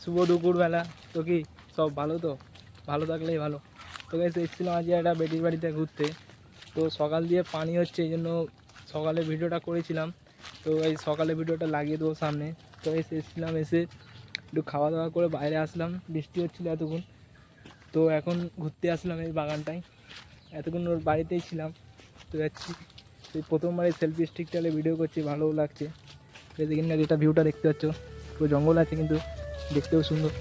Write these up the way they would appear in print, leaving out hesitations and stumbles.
শুভ দুপুরবেলা। তো কি সব ভালো? তো ভালো থাকলেই ভালো। তো গাইস এসেছিলাম আজকে একটা বেটির বাড়িতে ঘুরতে। তো সকাল দিয়ে পানি হচ্ছে, এই জন্য সকালে ভিডিওটা করেছিলাম। তো এই সকালে ভিডিওটা লাগিয়ে দেবো সামনে। তো এসেছিলাম, এসে একটু খাওয়া দাওয়া করে বাইরে আসলাম, বৃষ্টি হচ্ছিলো এতক্ষণ। তো এখন ঘুরতে আসলাম এই বাগানটায়, এতক্ষণ ওর বাড়িতেই ছিলাম। তো যাচ্ছি, এই প্রথমবার এই সেলফি স্টিকটালে ভিডিও করছি, ভালোও লাগছে। দেখি না, যেটা ভিউটা দেখতে পাচ্ছ, পুরো জঙ্গল আছে কিন্তু দেখতেও সুন্দর।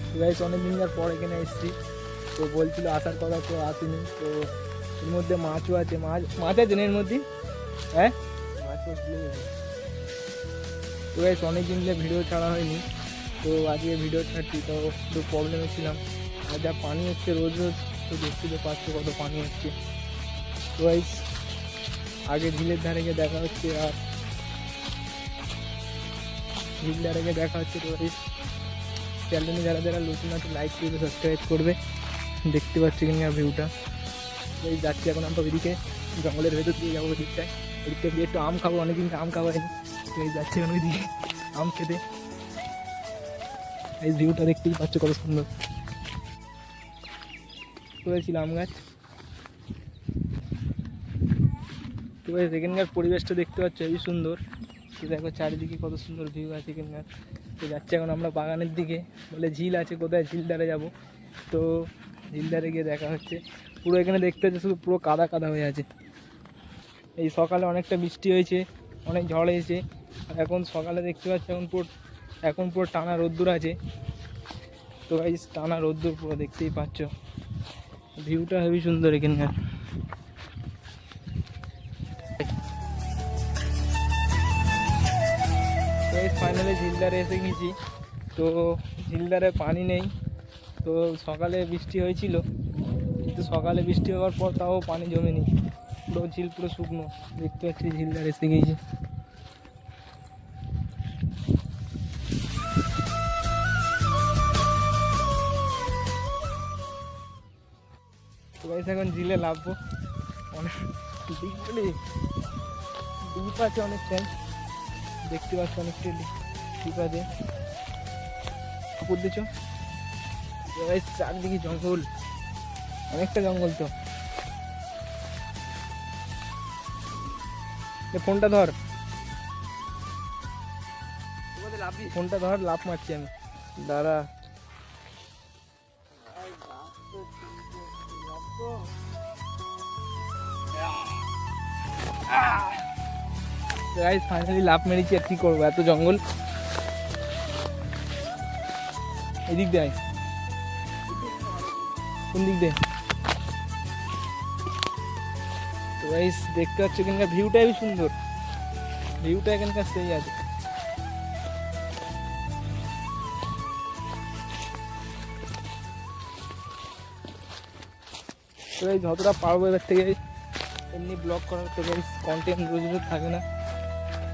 তো গাইস অনেক দিনের পর এখানে এসেছি, তো বলছিল আসার কথা, তো আসেনি। তো এর মধ্যে মাছও আছে, মাছ আছে এর মধ্যে, হ্যাঁ মাছও। তো গাইস অনেক দিন ধরে ভিডিও ছাড়া হয়নি, তো আজকে ভিডিও ছাড়ছি। তো একটু প্রবলেমে ছিলাম, আর যা পানি হচ্ছে রোজ রোজ, তো দেখতে তো পাচ্ছ কত পানি হচ্ছে। তো গাইস আগে ঝিলের ধারে গিয়ে দেখা হচ্ছে, আর ঝিল ধারে গিয়ে দেখা হচ্ছে। তো গাইস চ্যানেলে যারা যারা নতুন আছে লাইক করবে, সাবস্ক্রাইব করবে। দেখতে পাচ্ছি কিনা ভিউটা। এই যাচ্ছি এখন আমরা ওইদিকে, জঙ্গলের ভেতর দিয়ে যাবো ওইদিকটায়। ওইদিকটা গিয়ে একটু আম খাবো, অনেকদিন আম খাওয়া হয়নি। তো এই যাচ্ছি এখন ওইদিকে আম খেতে। এই ভিউটা দেখতেই পাচ্ছ কত সুন্দর। করেছিল আম গাছ। তো এখানকার পরিবেশটা দেখতে পাচ্ছ হেবি সুন্দর। তো দেখো চারিদিকে কত সুন্দর ভিউ আছে এখানকার। তো যাচ্ছি এখন আমরা বাগানের দিকে, বলে ঝিল আছে কোথায়, ঝিল ধারে যাবো। তো ঝিল ধারে গিয়ে দেখা হচ্ছে। পুরো এখানে দেখতে হচ্ছে শুধু পুরো কাদা কাদা হয়ে আছে। এই সকালে অনেকটা বৃষ্টি হয়েছে, অনেক ঝড় হয়েছে। এখন সকালে দেখতে পাচ্ছি এখন পুরো টানা রোদ্দুর আছে। তো এই টানা রোদ্দুর পুরো দেখতেই পাচ্ছ, ভিউটা হেবি সুন্দর এখানকার। তো এই ফাইনালি ঝিলধারে এসে গেছি। তো ঝিলধারে পানি নেই। তো সকালে বৃষ্টি হয়েছিল, কিন্তু সকালে বৃষ্টি হওয়ার পর তাও পানি জমেনি, পুরো ঝিল পুরো শুকনো। দেখতে পাচ্ছি ঝিলধারে এসে গেছি। তো গাইস এখন ঝিলে নামবো। অনেক ডিপ আছে অনেকটাই, দেখতে পাচ্ছি অনেকটাই ডিপ আছে। উপর দিচ্ছ চারদিকে জঙ্গল, অনেকটা জঙ্গল। তো ফোনটা ধর, ফোনটা ধর, লাফ মারছি আমি, দাঁড়া। গাইস ফাইনালি লাফ মেরেছি, আর কি করবো, এত জঙ্গল। এদিক দিয়ে, কোন দিক দিয়ে? তো গাইস দেখতে পাচ্ছ এখানকার ভিউটা হেবি সুন্দর, ভিউটা এখানকার সেই আছে। তো এই যতটা পারবো এবার থেকে, এমনি ব্লগ করার থেকে কন্টেন্ট রোজ রোজ থাকে না,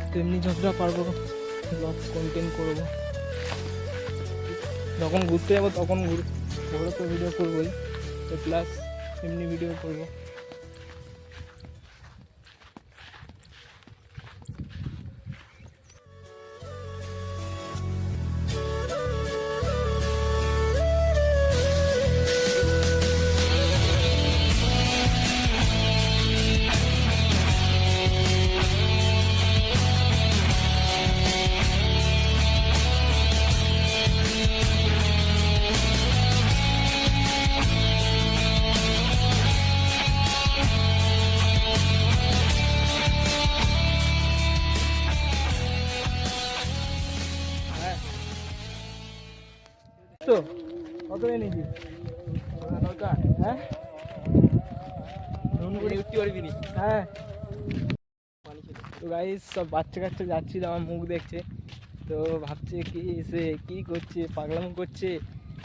তো এমনি যতটা পারবো ব্লগ কন্টেন্ট করবো। যখন ঘুরতে যাবো তখন ঘুরে তো ভিডিও করবোই, তো প্লাস এমনি ভিডিও করবো। তো কত নিয়েছি? হ্যাঁ হ্যাঁ। তো গাইস সব বাচ্চা কাচ্চা যাচ্ছিল, আমার মুখ দেখছে, তো ভাবছে কি এসে কি করছে, পাগলামো করছে,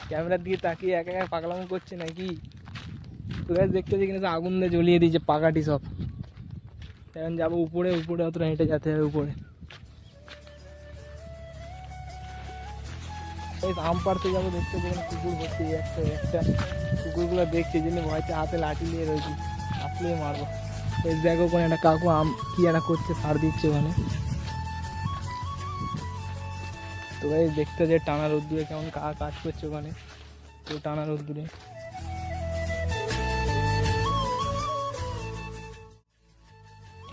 ক্যামেরার দিকে তাকিয়ে একা একা পাগলামো করছে নাকি। তো গাইস দেখতে দেখি না আগুন দিয়ে জ্বলিয়ে দিয়েছে পাকাটি সব। এখন যাবো উপরে, উপরে অতটা হেঁটে যেতে হবে উপরে। আম পাড়তে যাবো, দেখতে যেখানে কুকুর ভর্তি, একটা একটা কুকুরগুলো দেখছে, জন্য ভয়তে হাতে লাঠি নিয়ে রয়েছি, আসলেই মারবো। এই দেখো ওখানে একটা কাকু আম কি একটা করছে, সার দিচ্ছে ওখানে। তো ভাই দেখতে যে টানা রোদ্দুরে কেমন কাজ করছে ওখানে, তো টানা রোদ্দুরে।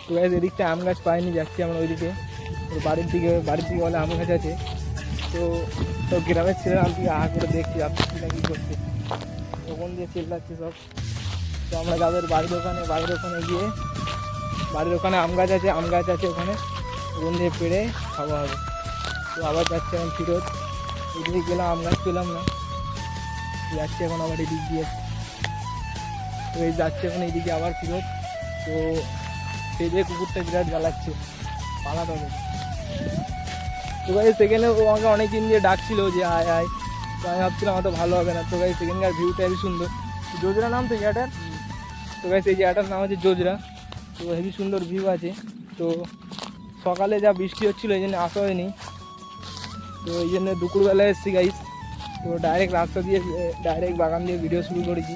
তো ভাই এদিকটা আম গাছ পাইনি, যাচ্ছি আমরা ওইদিকে বাড়ির দিকে বলে আম গাছ আছে। তো সব গ্রামের ছেলেরা আমি করে দেখছি আপনি না কী করছে, ওখান দিয়ে চিল্লাচ্ছে সব। তো আমরা যাদের বাড়ির ওখানে গিয়ে, বাড়ির ওখানে আম গাছ আছে ওখানে, ওখান দিয়ে পেড়ে খাওয়া হবে। তো আবার যাচ্ছে এখন ফিরত, এদিকে গেলাম আম গাছ পেলাম না, যাচ্ছে এখন আবার এদিক দিয়ে। তো এই যাচ্ছে এখন এইদিকে আবার ফিরত। তো সেই দিয়ে কুকুরটা বিরাট জ্বালাচ্ছে, পালাতে হবে। তো ভাই সেখানে ও আমাকে অনেক দিন দিয়ে ডাকছিল যে আয় আয়, তো আমি ভাবছিলাম অত ভালো হবে না। তো ভাই সেখানকার ভিউটা হেবি সুন্দর, জোজরা নাম তো জায়গাটার। তো ভাই সেই জায়গাটার নাম হচ্ছে জোজরা। তো হেবি সুন্দর ভিউ আছে। তো সকালে যা বৃষ্টি হচ্ছিলো এই জন্য আসা হয়নি, তো এই জন্য দুপুরবেলায় এসেছি গাইস। তো ডাইরেক্ট রাস্তা দিয়ে ডাইরেক্ট বাগান দিয়ে ভিডিও শুরু করেছি।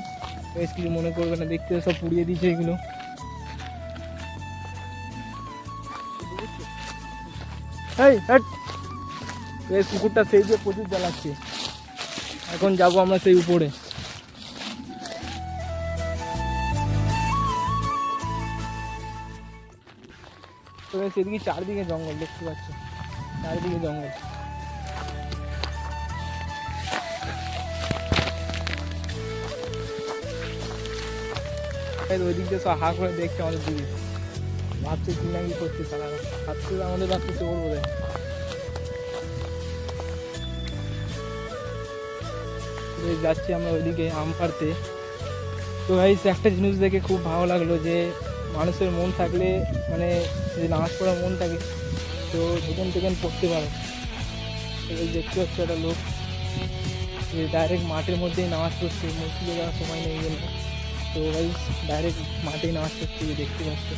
বেশ কিছু মনে করবে না, দেখতে সব পুড়িয়ে দিয়েছে এগুলো। এই বেশ কুকুরটা সেই দিয়ে প্রচুর জ্বালাচ্ছে। এখন যাবো আমরা সেই উপরে। তো সেদিকে চারদিকে জঙ্গল দেখতে পাচ্ছ, চারিদিকে জঙ্গল। ওই দিক দিয়ে সব হা করে দেখছে আমাদের দিকে, ভাবছে কি না কি করছে তারা, ভাবছে আমাদের ভাবছে চোর বোধ। যাচ্ছি আমরা ওইদিকে আম পাড়তে। তো ভাই একটা জিনিস দেখে খুব ভালো লাগলো যে মানুষের মন থাকলে, মানে যদি নামাজ পড়ার মন থাকে তো যেখান পড়তে পারে। তো দেখতে হচ্ছে একটা লোক ডাইরেক্ট মাঠের মধ্যেই নামাজ পড়ছে, মসজিদে যাওয়ার সময় নেই গেল। তো ভাই ডাইরেক্ট মাঠেই নামাজ পড়ছে, দেখতে পাচ্ছে।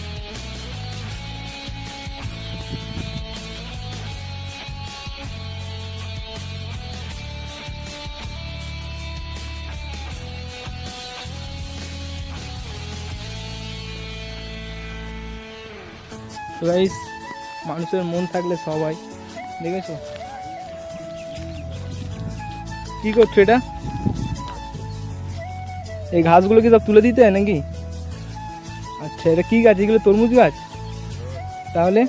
তো গাইস মানুষের মন থাকলে সবাই, দেখেছো কি করছো এটা? এই ঘাসগুলো কি সব তুলে দিতে হয় নাকি? আচ্ছা এটা কি গাছ? এগুলো তরমুজ গাছ তাহলে?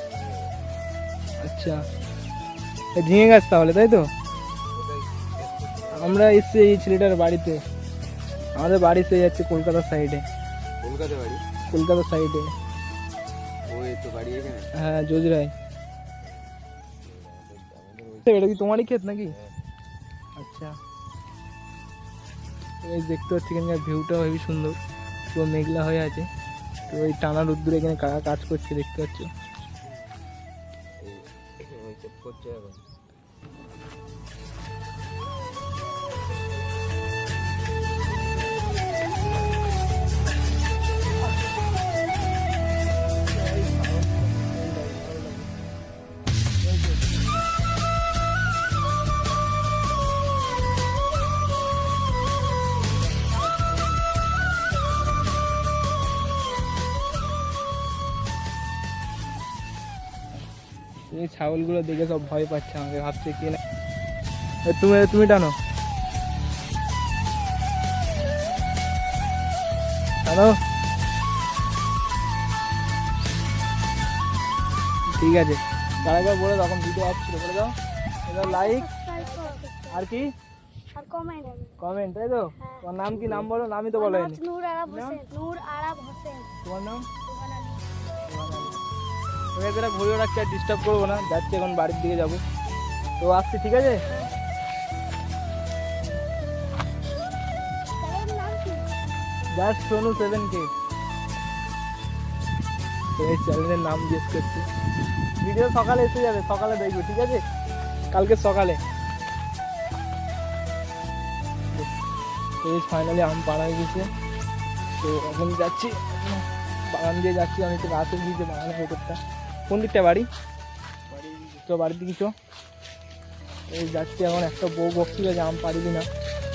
আচ্ছা ঝিঙে গাছ তাহলে, তাই তো? আমরা এসছি এই ছেলেটার বাড়িতে, আমাদের বাড়ি সে যাচ্ছে কলকাতার সাইডে। কলকাতার সাইডে হ্যাঁ জোজরায়। এটা কি তোমারই ক্ষেত নাকি? আচ্ছা দেখতে পাচ্ছি এখানকার ভিউটাও হেবি সুন্দর, পুরো মেঘলা হয়ে আছে। তো ওই টানা রোদ্দুরে এখানে কাকা কাজ করছে দেখতে পাচ্ছ। এই ছাগলগুলো দেখে সব ভয় পাচ্ছে আমাকে, ভাবছে কে না। তুমি টানো টানো, ঠিক আছে। তারা বলে তখন ভিডিও আসছিল, বলে দাও এটা লাইক আর কি কমেন্ট, তাই তো? তোমার নাম কি? নাম বলো, নামই তো বলো। তোমার নাম? এরা ঘুরে রাখছে, আর ডিস্টার্ব করবো না, যাচ্ছি এখন বাড়ির দিকে যাবো। তো আসছি, ঠিক আছে? Just Sonu 7K। তো এই চ্যানেলের নাম জিজ্ঞেস করছি, ভিডিও সকালে এসে যাবে, সকালে দেখবে, ঠিক আছে? কালকে সকালে। ফাইনালি আম পাড়া হয়ে গেছে। তো এখন যাচ্ছি বাগান দিয়ে যাচ্ছি, আমি একটু রাতে দিয়েছি বাগানের ভেতরটা। কোন দিকটা বাড়ি? তো বাড়ির দিকে চো। এই যাচ্ছি এখন, একটা বউ বকছিল যে আম পারবি না,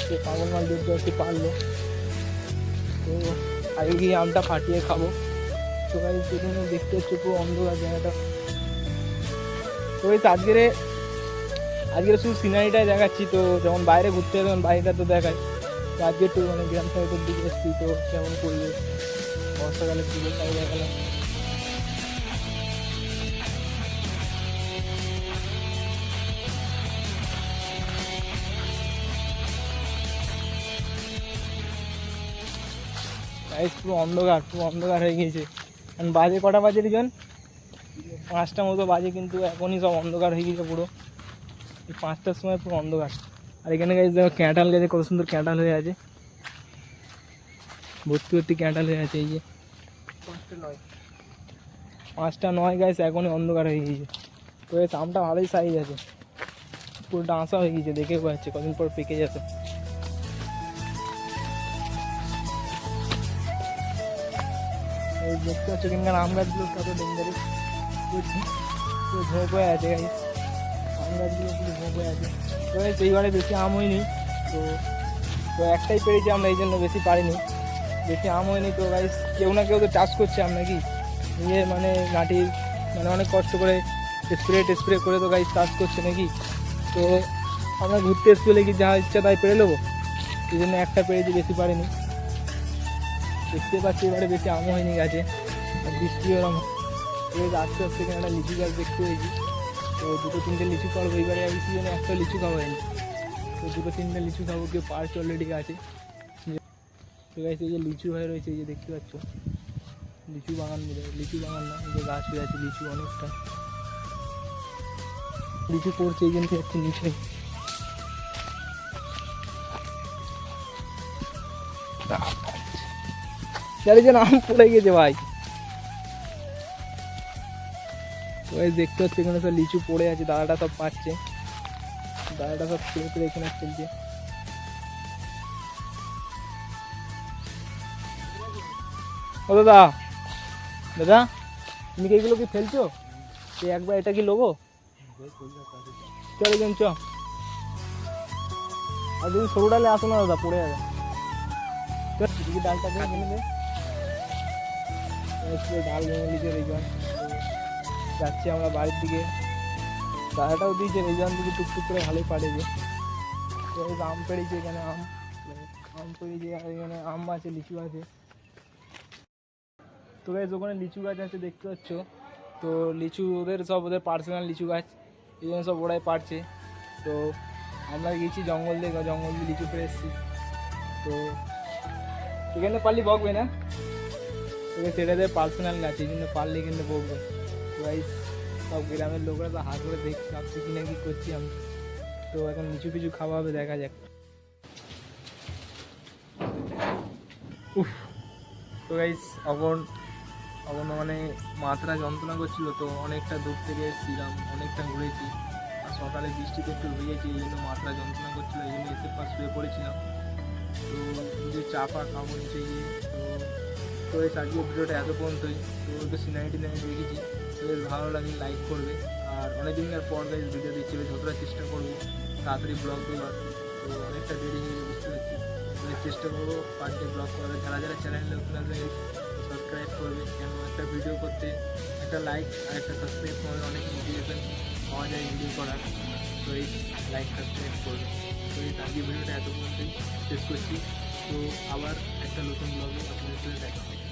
সে পাগল মাল দেখতে একটু পারলো। তো আগে গিয়ে আমটা ফাটিয়ে খাবো। তো গাই যেখানে দেখতে হচ্ছে পুরো অন্ধকার জায়গাটা। তো এই আজকের আজকে শুধু সিনারিটাই দেখাচ্ছি, তো যখন বাইরে ঘুরতে যাবে তখন বাইরেটা তো দেখায়। তো আজকে একটু মানে গ্রাম সাইডের দিকে এসেছি, তো কেমন পরিবেশ বর্ষাকালের দিকে তাই দেখালাম। পুরো অন্ধকার, পুরো অন্ধকার হয়ে গিয়েছে। কারণ বাজে কটা বাজে রিজন? 5টা মতো বাজে, কিন্তু এখনই সব অন্ধকার হয়ে গিয়েছে পুরো। 5টার সময় পুরো অন্ধকার। আর এখানে গাছ দেখো ক্যাঁটাল গাছে কত সুন্দর ক্যাঁটাল হয়ে আছে, ভর্তি ভর্তি ক্যাঁটাল হয়ে আছে। এই যে 5টা নয় গাছ, এখনই অন্ধকার হয়ে গিয়েছে। তো এই আমটা ভালোই সাইজ আছে, পুরো ডাঁসা হয়ে গিয়েছে, দেখে বোঝা যাচ্ছে কদিন পর পেকে যাবে। এই দেখতে পাচ্ছি এখানকার আম গাছগুলো কত ডেঞ্জারাস, বুঝছি পুরো ঝোঁক হয়ে আছে গাছ, আম গাছগুলো পুরো ঝোঁক হয়ে আছে। তো এইবারে বেশি আম হয়নি, তো তো একটাই পেরেছি আমরা, এই জন্য বেশি পারিনি, বেশি আম হয়নি। তো গাছ কেউ না কেউ তো চাষ করছে আম নাকি, নিজের মানে মাটির মানে অনেক কষ্ট করে স্প্রে করে তো গাছ চাষ করছে নাকি। তো আমরা ঘুরতে এসে চলে কি যা ইচ্ছা তাই পেরে নেবো, এই জন্য একটা পেরেছি, বেশি পারিনি। দেখতে পাচ্ছি এবারে বেশি আমও হয়নি গাছে, আর বৃষ্টি ওরকম আস্তে আস্তে এখানে একটা লিচু গাছ দেখতে হয়েছি। তো 2-3টে লিচু পারবো এবারে, এই সিজনে একটা লিচু খাওয়া হয়নি, তো 2-3টে লিচু খাবো, কেউ পার্চ অলরেডি গাছে। তো গাছ এই যে লিচু হয়ে রয়েছে, এই যে দেখতে পাচ্ছ লিচু বাগান, লিচু বাগান না, এই যে গাছ হয়ে আছে লিচু অনেকটা, লিচু পড়ছে এই জন্য হচ্ছে নিচে। যেন আম পড়ে গেছে ভাই, ওই দেখতে হচ্ছে এখানে সব লিচু পড়ে আছে, দাদাটা সব পাচ্ছে, দাদাটা সব ছেড়ে ছেড়ে এখানে চলছে। ও দাদা, দাদা তুমি কি এগুলো কি ফেলছো? একবার এটা কি লোবো? চল একজন চ, আর যদি সরু ডালে আসো না দাদা, পড়ে যাবে। ডালটা দিয়ে ভেঙে দে, ডাল ভেঙে লিখে রেজন। যাচ্ছি আমরা বাড়ির দিকে, দাদাটাও দিয়েছে রেজন দিকে টুকটুক করে ভালোই পাড়েছে। তো আম পেড়েছে এখানে, আম পেড়েছে, আর এখানে আম আছে, লিচু আছে। তো গাছ ওখানে লিচু গাছ আছে দেখতে পাচ্ছ, তো লিচু ওদের সব ওদের পার্সোনাল লিচু গাছ, এই জন্য সব ওরাই পারছে। তো আমরা গেছি জঙ্গল দিয়ে লিচু পেরে এসেছি। তো এখানে পারলি বকবে না, তোকে সেটা দিয়ে পার্সোনাল গাছ, এই জন্য পারলে এখানে বকবে। তো গাইস সব গ্রামের লোকরা তো হাত করে দেখছি ভাবছি কিনা কি করছি আমি। তো এখন লিচু পিছু খাওয়া হবে, দেখা যাক। উফ, তো গাইস এখন মানে মাথা যন্ত্রণা করছিল, তো অনেকটা দূর থেকে এসেছিলাম, অনেকটা ঘুরেছি, আর সকালে বৃষ্টিতে একটু ভিজেছি, এই জন্য মাথা যন্ত্রণা করছিল, এই জন্য এসে পাশ শুয়ে পড়েছিলাম। তো যে চা ফা খাবো নিচে গিয়ে। তো এই আজকের ভিডিওটা এত পর্যন্তই। তো একটু সিনারিটি দেখেছি, তো বেশ ভালো লাগে, লাইক করবে। আর অনেকদিনকার পর গাইজ ভিডিও দিচ্ছি, যতটা চেষ্টা করবো তাড়াতাড়ি ব্লগ দেওয়ার। তো অনেকটা দেরি হয়ে বুঝতে পারছি, চেষ্টা করবো পার ডে ব্লগ করার। যারা চ্যানেল নতুন আসবে সাবস্ক্রাইব করবে, কেন একটা ভিডিও করতে একটা লাইক আর একটা সাবস্ক্রাইব করলে অনেক মোটিভেশন পাওয়া যায় ভিডিও করার। তো এই লাইক সাবস্ক্রাইব করবে। তো এই আজকের ভিডিওটা এত পর্যন্তই শেষ করছি। তো আবার একটা নতুন ব্লগে আপনাদের সাথে দেখা হবে।